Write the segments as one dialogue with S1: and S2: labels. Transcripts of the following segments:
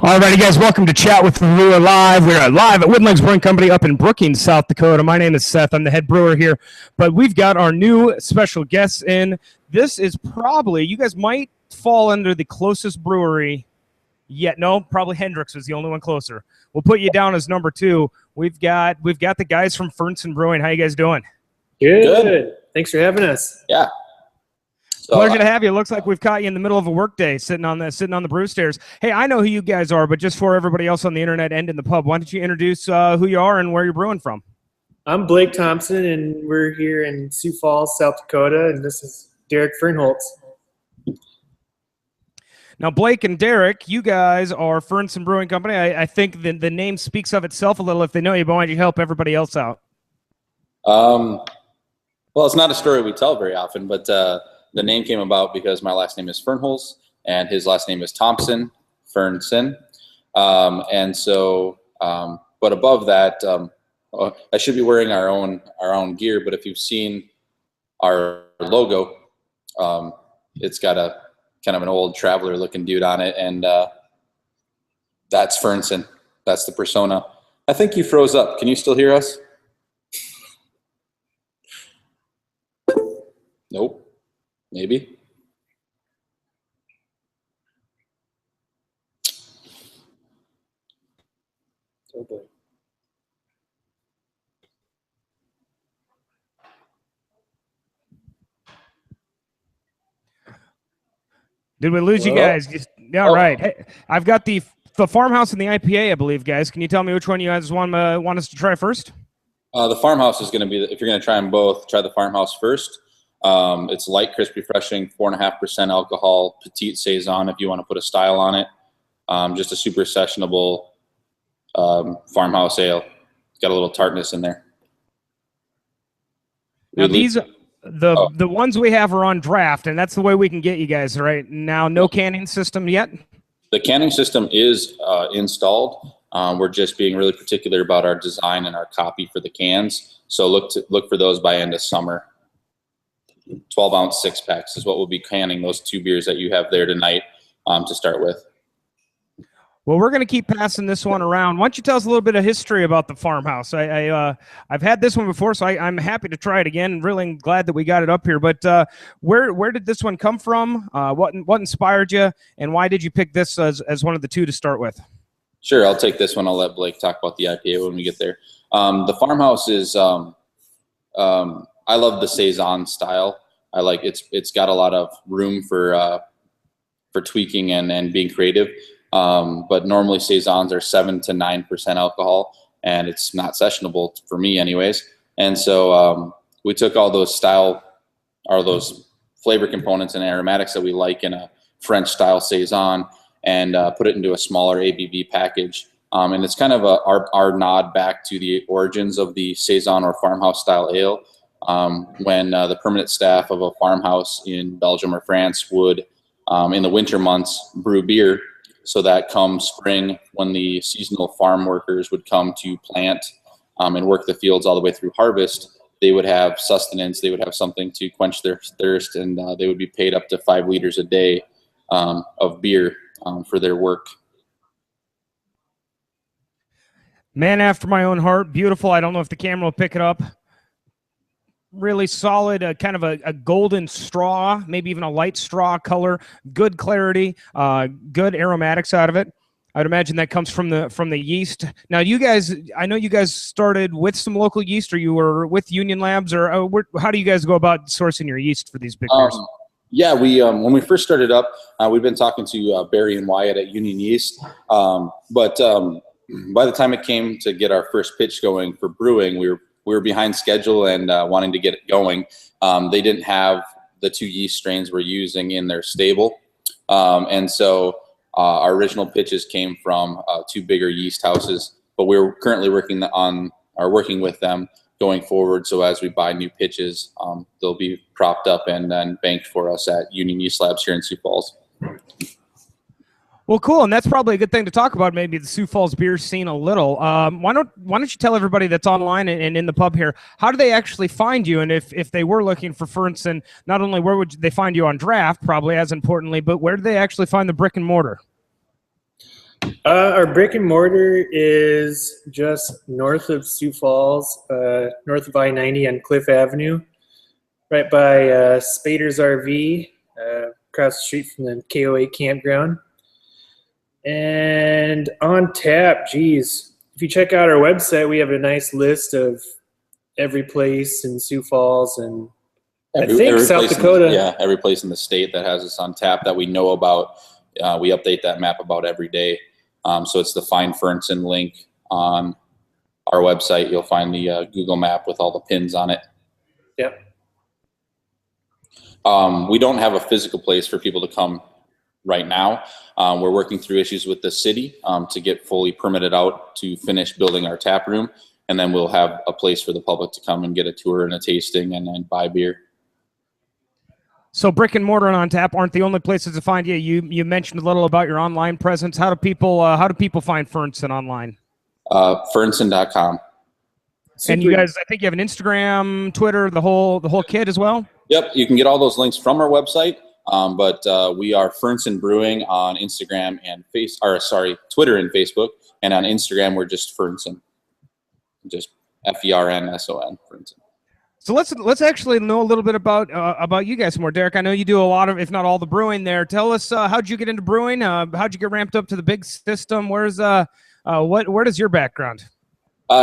S1: All righty, guys, welcome to Chat with Brewer Live. We're live at Wooden Legs Brewing Company up in Brookings, South Dakota. My name is Seth. I'm the head brewer here, but we've got our new special guests in. This is probably, you guys might fall under the closest brewery yet. No, probably Hendrix was the only one closer. We'll put you down as number two. We've got the guys from Fernson Brewing. How you guys doing?
S2: Good. Thanks for having us.
S3: Yeah. So,
S1: Pleasure to have you. It looks like we've caught you in the middle of a workday, sitting on the brew stairs. Hey, I know who you guys are, but just for everybody else on the internet and in the pub, why don't you introduce who you are and where you're brewing from?
S2: I'm Blake Thompson, and we're here in Sioux Falls, South Dakota, and this is Derek Fernholtz.
S1: Now, Blake and Derek, you guys are Fernson Brewing Company. I think the name speaks of itself a little if they know you, but why don't you help everybody else out?
S3: well, it's not a story we tell very often, but the name came about because my last name is Fernholtz, and his last name is Thompson, Fernson. And so, but above that, I should be wearing our own gear, but if you've seen our logo, it's got a kind of an old traveler looking dude on it, and that's Fernson. That's the persona. I think you froze up. Can you still hear us? Nope. Maybe.
S2: Okay.
S1: Did we lose you guys? Yeah, right. Hey, I've got the farmhouse and the IPA, I believe, guys. Can you tell me which one you guys want us to try first?
S3: The farmhouse is going to be, if you're going to try them both, try the farmhouse first. It's light, crisp, refreshing, 4.5% alcohol, petite saison if you want to put a style on it. Just a super sessionable farmhouse ale. It's got a little tartness in there.
S1: Now the ones we have are on draft, and that's the way we can get you guys right now. No canning system yet?
S3: The canning system is installed. We're just being really particular about our design and our copy for the cans. So look for those by end of summer. 12-ounce 6-packs is what we'll be canning those two beers that you have there tonight to start with.
S1: Well, we're going to keep passing this one around. Why don't you tell us a little bit of history about the farmhouse? I've had this one before, so I'm happy to try it again, and really glad that we got it up here. But where did this one come from? What inspired you, and why did you pick this as one of the two to start with?
S3: Sure, I'll take this one. I'll let Blake talk about the IPA when we get there. The farmhouse is I love the saison style. I like it's got a lot of room for tweaking and being creative. But normally saisons are 7 to 9% alcohol, and it's not sessionable for me anyways. And so we took all those those flavor components and aromatics that we like in a French style saison and put it into a smaller ABV package. And it's kind of our nod back to the origins of the saison or farmhouse style ale. When the permanent staff of a farmhouse in Belgium or France would, in the winter months, brew beer, so that come spring, when the seasonal farm workers would come to plant and work the fields all the way through harvest, they would have sustenance, they would have something to quench their thirst, and they would be paid up to 5 liters a day of beer for their work.
S1: Man after my own heart. Beautiful. I don't know if the camera will pick it up. Really solid, kind of a golden straw, maybe even a light straw color. Good clarity, good aromatics out of it. I'd imagine that comes from the yeast. Now, you guys, I know you guys started with some local yeast, or you were with Union Labs, or how do you guys go about sourcing your yeast for these big beers?
S3: Yeah, we when we first started up, we've been talking to Barry and Wyatt at Union Yeast, but by the time it came to get our first pitch going for brewing, we were behind schedule and wanting to get it going. They didn't have the 2 yeast strains we're using in their stable. And so our original pitches came from 2 bigger yeast houses, but we're currently working with them going forward. So as we buy new pitches, they'll be propped up and then banked for us at Union Yeast Labs here in Sioux Falls.
S1: Well, cool, and that's probably a good thing to talk about, maybe the Sioux Falls beer scene a little. Why don't you tell everybody that's online and in the pub here, how do they actually find you? And if they were looking for Fernson, not only where would they find you on draft, probably as importantly, but where do they actually find the brick and mortar?
S2: Our brick and mortar is just north of Sioux Falls, north of I-90 on Cliff Avenue, right by Spader's RV, across the street from the KOA campground. And on tap, geez, if you check out our website, we have a nice list of every place in Sioux Falls and I think South Dakota.
S3: Every place in the state that has us on tap that we know about. We update that map about every day. So it's the Find Fernson link on our website. You'll find the Google map with all the pins on it.
S2: Yep.
S3: We don't have a physical place for people to come right now. We're working through issues with the city to get fully permitted out to finish building our tap room. And then we'll have a place for the public to come and get a tour and a tasting and then buy beer.
S1: So brick and mortar and on tap aren't the only places to find you. You mentioned a little about your online presence. How do people find Fernson online?
S3: Fernson.com.
S1: And you guys, I think you have an Instagram, Twitter, the whole kit as well.
S3: Yep, you can get all those links from our website. But we are Fernson Brewing on Instagram and Twitter and Facebook, and on Instagram we're just Fernson, just FERNSON, Fernson.
S1: So let's actually know a little bit about you guys more, Derek. I know you do a lot of, if not all, the brewing there. Tell us how'd you get into brewing? How'd you get ramped up to the big system? Where does your background?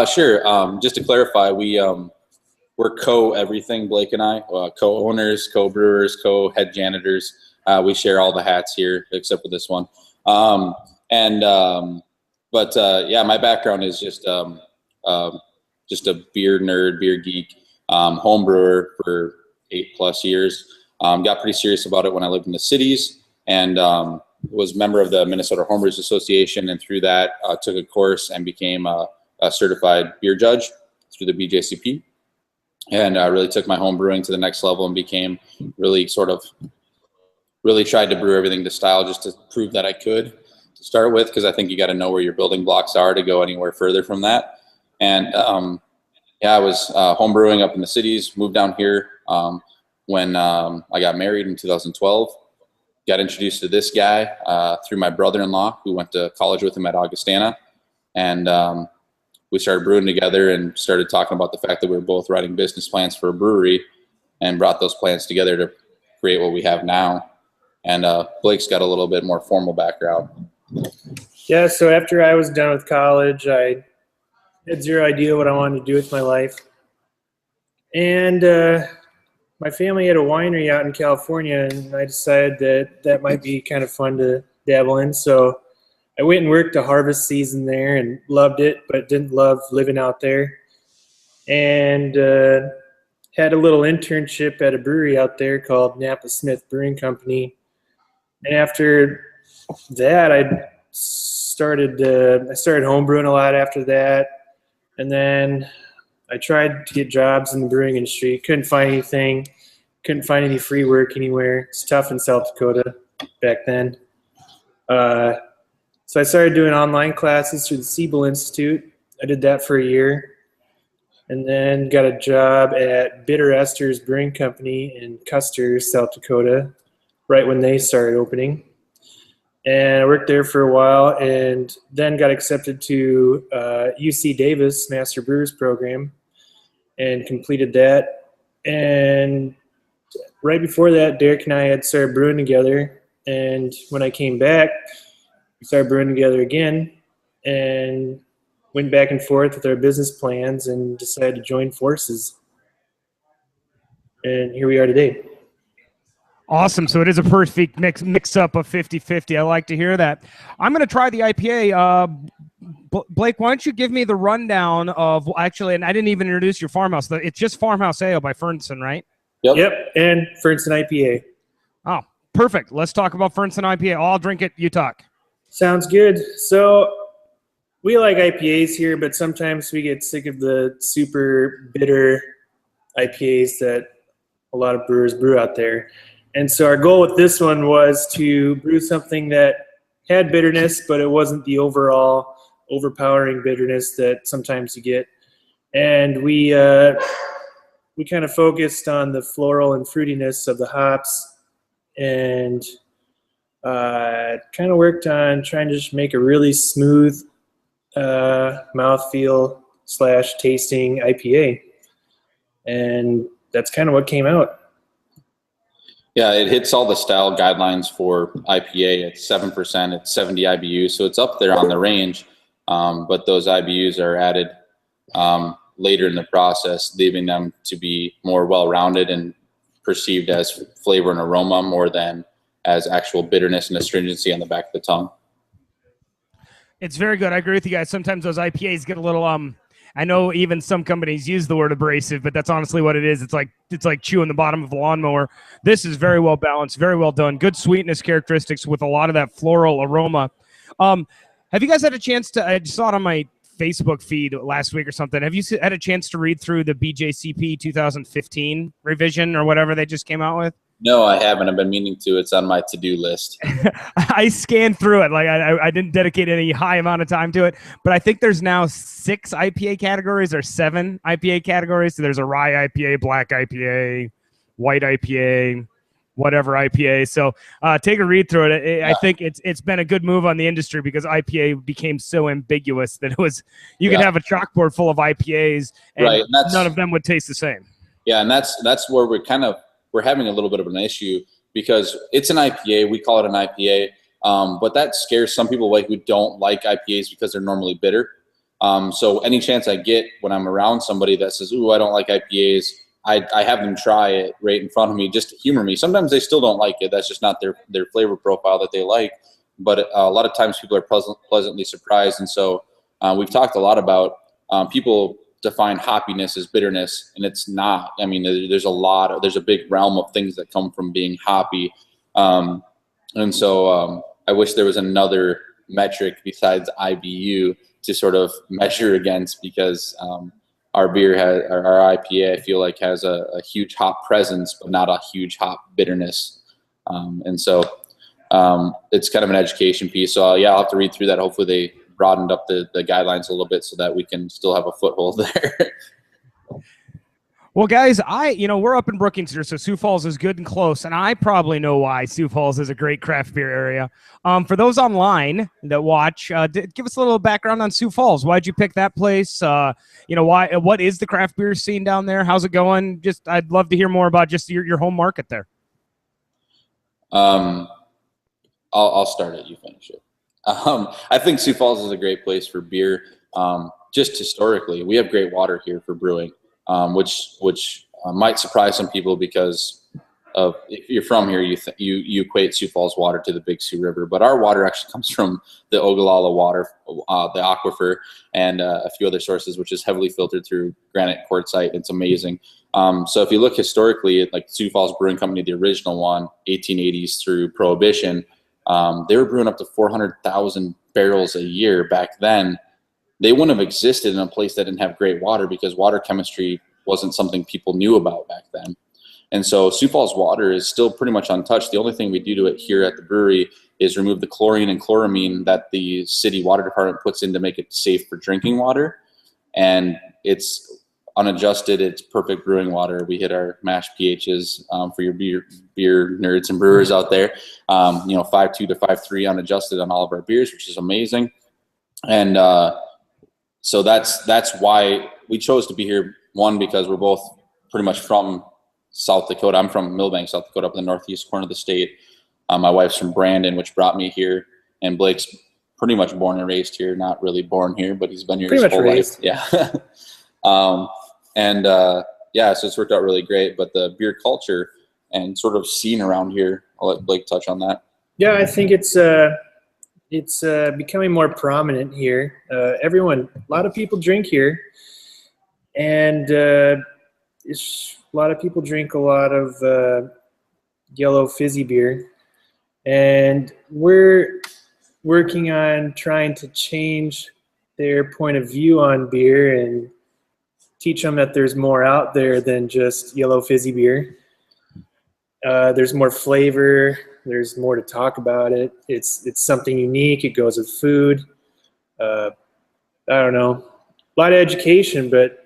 S3: Sure. Just to clarify, we're co-everything, Blake and I, co-owners, co-brewers, co-head janitors. We share all the hats here except for this one. Yeah, my background is just a beer nerd, beer geek. Home brewer for 8+ years. Got pretty serious about it when I lived in the cities, and was a member of the Minnesota Homebrewers Association, and through that took a course and became a certified beer judge through the BJCP, and really took my home brewing to the next level and became really tried to brew everything to style just to prove that I could to start with, because I think you got to know where your building blocks are to go anywhere further from that. And yeah, I was home brewing up in the cities, moved down here when I got married in 2012. Got introduced to this guy through my brother-in-law, who went to college with him at Augustana. And we started brewing together and started talking about the fact that we were both writing business plans for a brewery, and brought those plans together to create what we have now. And Blake's got a little bit more formal background.
S2: Yeah, so after I was done with college, I had zero idea what I wanted to do with my life. And my family had a winery out in California, and I decided that might be kind of fun to dabble in. So I went and worked a harvest season there and loved it, but didn't love living out there. And had a little internship at a brewery out there called Napa Smith Brewing Company. And after that, I started homebrewing a lot after that. And then I tried to get jobs in the brewing industry. Couldn't find anything. Couldn't find any free work anywhere. It's tough in South Dakota back then. So I started doing online classes through the Siebel Institute. I did that for a year. And then got a job at Bitter Esters Brewing Company in Custer, South Dakota, right when they started opening. And I worked there for a while, and then got accepted to UC Davis Master Brewers Program and completed that. And right before that, Derek and I had started brewing together. And when I came back, we started brewing together again and went back and forth with our business plans and decided to join forces. And here we are today.
S1: Awesome. So it is a perfect mix up of 50-50. I like to hear that. I'm going to try the IPA. Blake, why don't you give me the rundown of, actually, and I didn't even introduce your farmhouse. It's just Farmhouse Ale by Fernson, right?
S2: Yep. And Fernson IPA.
S1: Oh, perfect. Let's talk about Fernson IPA. I'll drink it. You talk.
S2: Sounds good. So we like IPAs here, but sometimes we get sick of the super bitter IPAs that a lot of brewers brew out there. And so our goal with this one was to brew something that had bitterness, but it wasn't the overall overpowering bitterness that sometimes you get. And we kind of focused on the floral and fruitiness of the hops, and Kind of worked on trying to just make a really smooth mouthfeel / tasting IPA. And that's kind of what came out.
S3: Yeah, it hits all the style guidelines for IPA. It's 7%, it's 70 IBUs, so it's up there on the range. But those IBUs are added later in the process, leaving them to be more well-rounded and perceived as flavor and aroma more than as actual bitterness and astringency on the back of the tongue.
S1: It's very good. I agree with you guys. Sometimes those IPAs get a little I know even some companies use the word abrasive, but that's honestly what it is. It's like chewing the bottom of a lawnmower. This is very well balanced, very well done. Good sweetness characteristics with a lot of that floral aroma. Have you guys had a chance to? I saw it on my Facebook feed last week or something. Have you had a chance to read through the BJCP 2015 revision or whatever they just came out with?
S3: No, I haven't. I've been meaning to. It's on my to-do list.
S1: I scanned through it. Like I didn't dedicate any high amount of time to it, but I think there's now 6 IPA categories or 7 IPA categories. So there's a rye IPA, black IPA, white IPA, whatever IPA. So take a read through it. I think it's been a good move on the industry because IPA became so ambiguous that it was you could have a chalkboard full of IPAs and none of them would taste the same. Yeah,
S3: and that's where we're having a little bit of an issue because it's an IPA. We call it an IPA, but that scares some people away who don't like IPAs because they're normally bitter. So any chance I get when I'm around somebody that says, "Ooh, I don't like IPAs," I have them try it right in front of me just to humor me. Sometimes they still don't like it. That's just not their flavor profile that they like. But a lot of times people are pleasantly surprised. And so we've talked a lot about people define hoppiness as bitterness, and it's not. I mean, there's a big realm of things that come from being hoppy. And so I wish there was another metric besides IBU to sort of measure against because our beer our IPA, I feel like has a huge hop presence, but not a huge hop bitterness. And so it's kind of an education piece. So I'll have to read through that. Hopefully they broadened up the guidelines a little bit so that we can still have a foothold there.
S1: Well, guys, we're up in Brookings here, so Sioux Falls is good and close, and I probably know why Sioux Falls is a great craft beer area. For those online that watch, give us a little background on Sioux Falls. Why'd you pick that place? What is the craft beer scene down there? How's it going? I'd love to hear more about just your home market there.
S3: I'll start it. You finish it. I think Sioux Falls is a great place for beer. Just historically, we have great water here for brewing. Which might surprise some people because of if you're from here, you equate Sioux Falls water to the Big Sioux River, but our water actually comes from the Ogallala water, the aquifer, and a few other sources, which is heavily filtered through granite quartzite. It's amazing. So if you look historically at like Sioux Falls Brewing Company, the original one, 1880s through Prohibition, they were brewing up to 400,000 barrels a year back then. They wouldn't have existed in a place that didn't have great water because water chemistry wasn't something people knew about back then. And so Sioux Falls water is still pretty much untouched. The only thing we do to it here at the brewery is remove the chlorine and chloramine that the city water department puts in to make it safe for drinking water. And it's unadjusted. It's perfect brewing water. We hit our mash pHs for your beer nerds and brewers out there. 5.2 to 5.3 unadjusted on all of our beers, which is amazing. And so that's why we chose to be here. One, because we're both pretty much from South Dakota. I'm from Milbank, South Dakota, up in the northeast corner of the state. My wife's from Brandon, which brought me here. And Blake's pretty much born and raised here. Not really born here, but he's been here his whole life. Yeah. So it's worked out really great. But the beer culture and sort of scene around here, I'll let Blake touch on that.
S2: Yeah, I think it's becoming more prominent here. A lot of people drink here, and a lot of people drink a lot of yellow fizzy beer, and we're working on trying to change their point of view on beer and teach them that there's more out there than just yellow fizzy beer. There's more flavor. There's more to talk about it. It's something unique. It goes with food. I don't know. A lot of education, but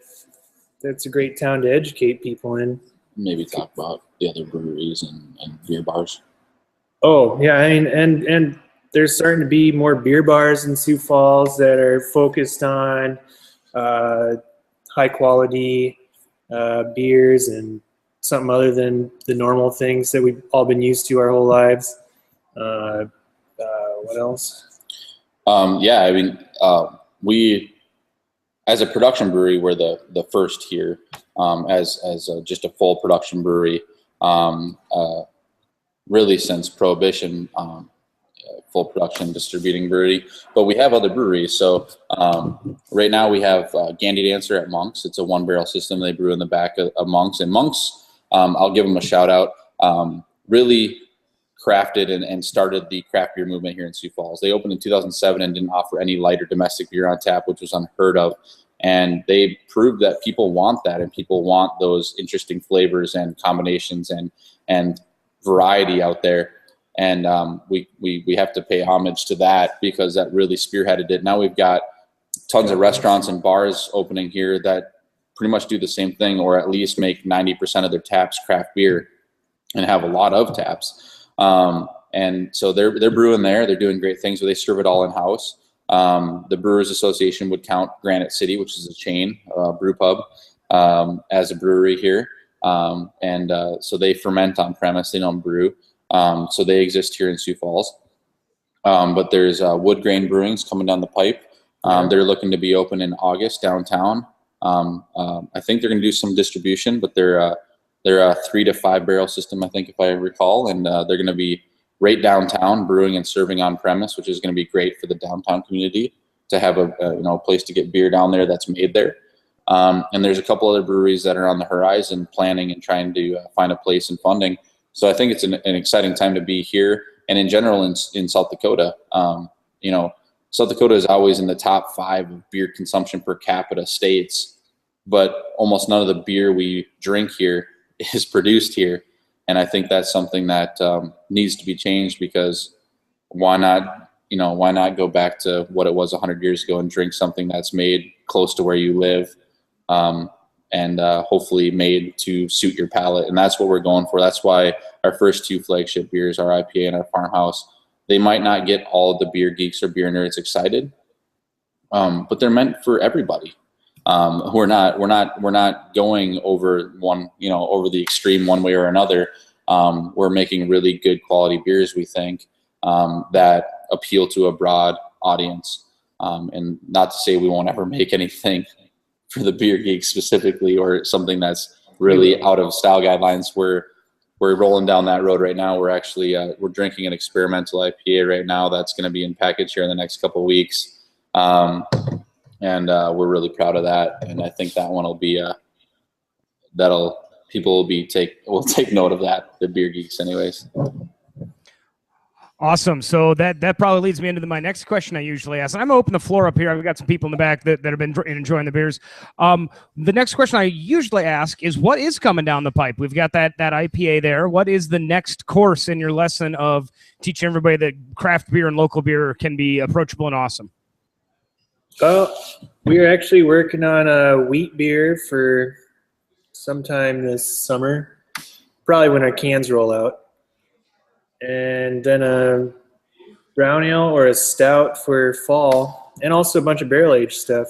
S2: that's a great town to educate people in.
S3: Maybe talk about the other breweries and beer bars.
S2: Oh yeah, I mean, and there's starting to be more beer bars in Sioux Falls that are focused on high quality beers and something other than the normal things that we've all been used to our whole lives. What else?
S3: Yeah, I mean, we, as a production brewery, we're the first here as just a full production brewery. Really since Prohibition, full production distributing brewery. But we have other breweries. So right now we have Gandy Dancer at Monk's. It's a 1-barrel system. They brew in the back of Monk's. And Monk's, I'll give them a shout out, really crafted and started the craft beer movement here in Sioux Falls. They opened in 2007 and didn't offer any light or domestic beer on tap, which was unheard of. And they proved that people want that, and people want those interesting flavors and combinations and variety out there. And we have to pay homage to that because that really spearheaded it. Now we've got tons of restaurants and bars opening here that pretty much do the same thing, or at least make 90% of their taps craft beer and have a lot of taps. And so they're brewing there. They're doing great things, but they serve it all in house. The Brewers Association would count Granite City, which is a chain brew pub, as a brewery here. So they ferment on premise. They don't brew. So they exist here in Sioux Falls. But there's Wood Grain Brewing's coming down the pipe. They're looking to be open in August downtown. I think they're going to do some distribution, but they're a 3 to 5 barrel system, I think, if I recall. And they're going to be right downtown brewing and serving on premise, which is going to be great for the downtown community to have a place to get beer down there that's made there. And there's a couple other breweries that are on the horizon planning and trying to find a place and funding. So I think it's an exciting time to be here and in general in South Dakota. South Dakota is always in the top 5 of beer consumption per capita states, but almost none of the beer we drink here is produced here. And I think that's something that needs to be changed, because why not go back to what it was 100 years ago and drink something that's made close to where you live, and hopefully made to suit your palate. And that's what we're going for. That's why our first 2 flagship beers, our IPA and our Farmhouse, they might not get all of the beer geeks or beer nerds excited, but they're meant for everybody. We're not going over over the extreme one way or another. We're making really good quality beers, we think, that appeal to a broad audience. And not to say we won't ever make anything for the beer geeks specifically, or something that's really out of style guidelines. We're rolling down that road right now. We're actually we're drinking an experimental IPA right now that's going to be in package here in the next couple of weeks. And we're really proud of that. And I think that one will be people will take note of that, the beer geeks anyways.
S1: Awesome. So that probably leads me into my next question I usually ask. And I'm going to open the floor up here. I've got some people in the back that have been enjoying the beers. The next question I usually ask is, what is coming down the pipe? We've got that IPA there. What is the next course in your lesson of teaching everybody that craft beer and local beer can be approachable and awesome?
S2: Well, we're actually working on a wheat beer for sometime this summer, probably when our cans roll out. And then a brown ale or a stout for fall, and also a bunch of barrel aged stuff.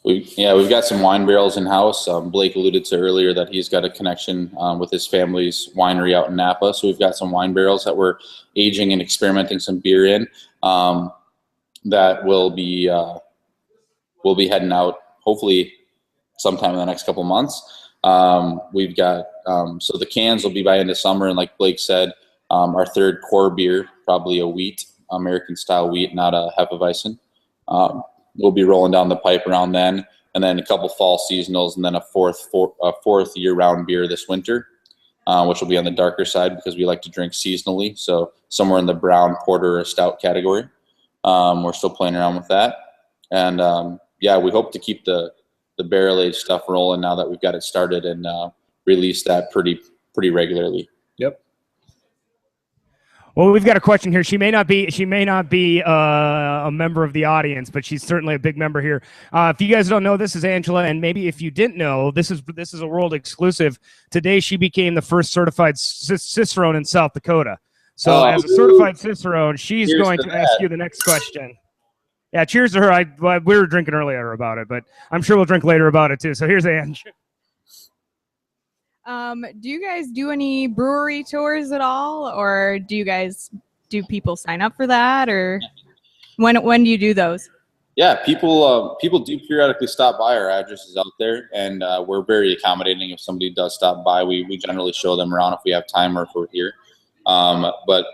S3: We've got some wine barrels in house. Blake alluded to earlier that he's got a connection with his family's winery out in Napa. So we've got some wine barrels that we're aging and experimenting some beer in. That will be heading out hopefully sometime in the next couple months. We've got so the cans will be by end of summer, and like Blake said, our 3rd core beer, probably a wheat, American style wheat, not a Hefeweizen. We'll be rolling down the pipe around then, and then a couple fall seasonals, and then a fourth year-round beer this winter, which will be on the darker side because we like to drink seasonally. So somewhere in the brown porter or stout category. We're still playing around with that, and we hope to keep the barrel aged stuff rolling now that we've got it started, and release that pretty regularly.
S2: Yep.
S1: Well, we've got a question here. She may not be a member of the audience, but she's certainly a big member here. If you guys don't know, this is Angela, and maybe if you didn't know, this is a world exclusive. Today, she became the first certified Cicerone in South Dakota. So, as a certified Cicerone, she's going to ask you the next question. Yeah, cheers to her. We were drinking earlier about it, but I'm sure we'll drink later about it too. So here's Ange.
S4: Do you guys do any brewery tours at all, or do people sign up for that, or when do you do those?
S3: Yeah, people do periodically stop by. Our address is out there, and we're very accommodating. If somebody does stop by, we generally show them around if we have time or if we're here. But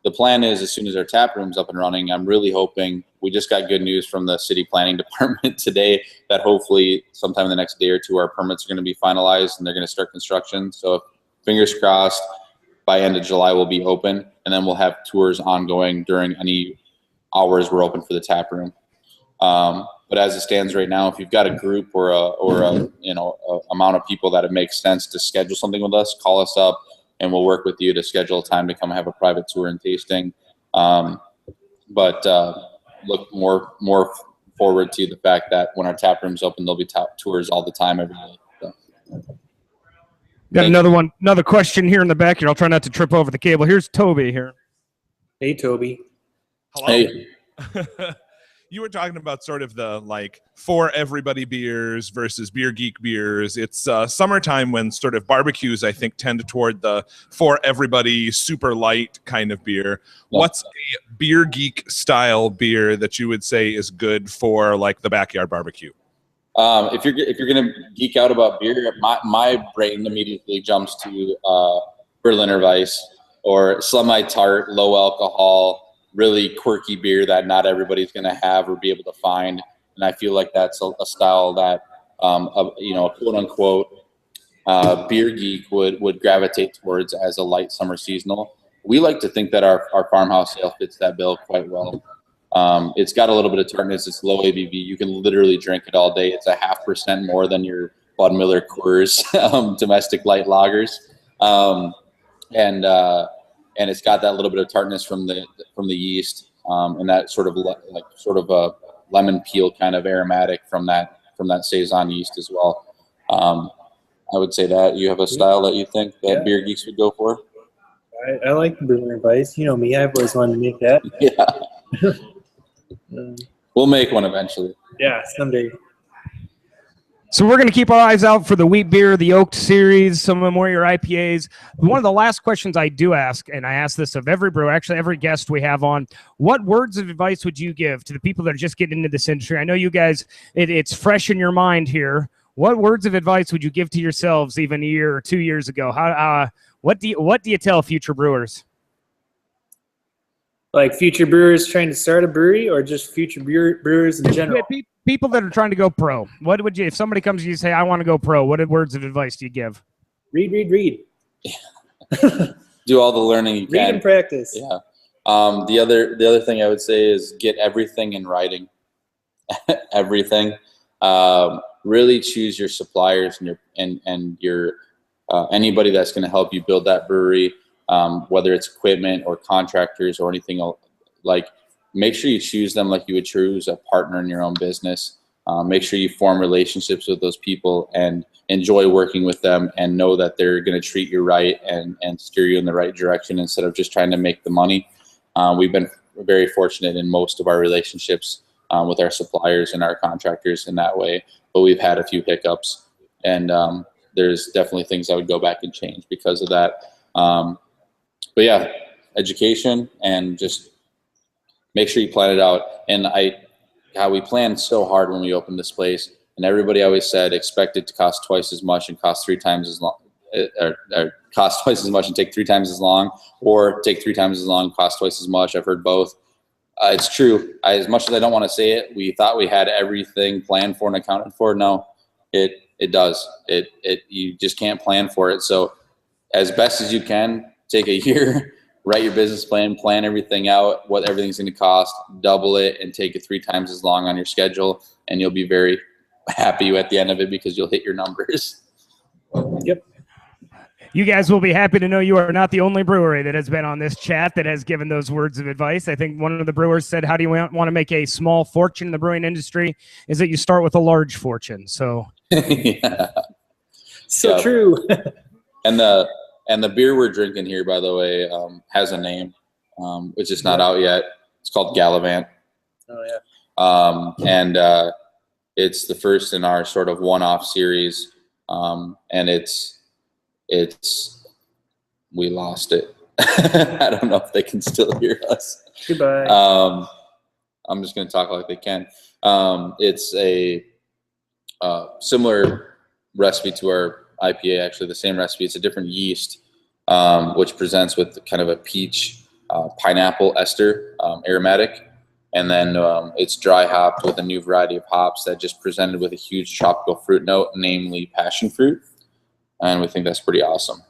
S3: the plan is, as soon as our tap room's up and running, I'm really hoping, we just got good news from the city planning department today that hopefully sometime in the next day or two, our permits are going to be finalized and they're going to start construction. So fingers crossed, by end of July, we'll be open, and then we'll have tours ongoing during any hours we're open for the tap room. But as it stands right now, if you've got a group or a amount of people that it makes sense to schedule something with us, call us up and we'll work with you to schedule a time to come have a private tour and tasting. But look more forward to the fact that when our tap room's open, there'll be tours all the time every day. So.
S1: Got another question here in the back here. I'll try not to trip over the cable. Here's Toby here.
S2: Hey, Toby.
S5: Hello.
S3: Hey.
S5: You were talking about sort of the like for everybody beers versus beer geek beers. It's summertime when sort of barbecues, I think, tend toward the for everybody super light kind of beer. Yeah. What's a beer geek style beer that you would say is good for like the backyard barbecue?
S3: If you're gonna geek out about beer, my brain immediately jumps to Berliner Weiss or semi-tart, low alcohol, really quirky beer that not everybody's going to have or be able to find. And I feel like that's a style that, a quote unquote, beer geek would gravitate towards as a light summer seasonal. We like to think that our farmhouse ale fits that bill quite well. It's got a little bit of tartness. It's low ABV. You can literally drink it all day. It's a 0.5% more than your Bud Miller Coors domestic light lagers. And it's got that little bit of tartness from the yeast, and that sort of a lemon peel kind of aromatic from that saison yeast as well. I would say that you have a style that you think that beer geeks would go for.
S2: I like the Berliner Weiss. You know me, I've always wanted to make that.
S3: Yeah. We'll make one eventually.
S2: Yeah, someday.
S1: So we're going to keep our eyes out for the wheat beer, the oaked series, some of more of your IPAs. One of the last questions I do ask, and I ask this of every brewer, actually every guest we have on, what words of advice would you give to the people that are just getting into this industry? I know you guys, it's fresh in your mind here. What words of advice would you give to yourselves even a year or 2 years ago? What do you tell future brewers?
S2: Like future brewers trying to start a brewery, or just future brewers in general?
S1: People that are trying to go pro. What would you, if somebody comes to you and say, I want to go pro, what words of advice do you give?
S2: Read.
S3: Do all the learning you can.
S2: Read and practice.
S3: Yeah. The other thing I would say is get everything in writing. Everything. Really choose your suppliers and your anybody that's going to help you build that brewery, whether it's equipment or contractors or anything like. Make sure you choose them like you would choose a partner in your own business. Make sure you form relationships with those people and enjoy working with them, and know that they're going to treat you right and steer you in the right direction instead of just trying to make the money. We've been very fortunate in most of our relationships with our suppliers and our contractors in that way, but we've had a few hiccups, and there's definitely things I would go back and change because of that. But yeah, education and just make sure you plan it out. And we planned so hard when we opened this place, and everybody always said expect it to cost twice as much and cost 3 times as long, or cost twice as much and take 3 times as long, or take 3 times as long, cost twice as much. I've heard both. It's true. As much as I don't want to say it, we thought we had everything planned for and accounted for. No, it does. You just can't plan for it. So as best as you can, take a year, write your business plan everything out, what everything's going to cost, double it, and take it 3 times as long on your schedule, and you'll be very happy at the end of it because you'll hit your numbers.
S2: Yep.
S1: You guys will be happy to know you are not the only brewery that has been on this chat that has given those words of advice. I think one of the brewers said, how do you want to make a small fortune in the brewing industry? Is that you start with a large fortune. So,
S3: Yeah.
S2: So
S3: Yeah.
S2: true.
S3: And the beer we're drinking here, by the way, has a name, which is not out yet. It's called Gallivant.
S2: Oh yeah.
S3: And it's the first in our sort of one-off series. And we lost it. I don't know if they can still hear us.
S2: Goodbye.
S3: I'm just going to talk like they can. It's a similar recipe to our IPA, actually the same recipe. It's a different yeast, which presents with kind of a peach pineapple ester aromatic. And then it's dry hopped with a new variety of hops that just presented with a huge tropical fruit note, namely passion fruit. And we think that's pretty awesome.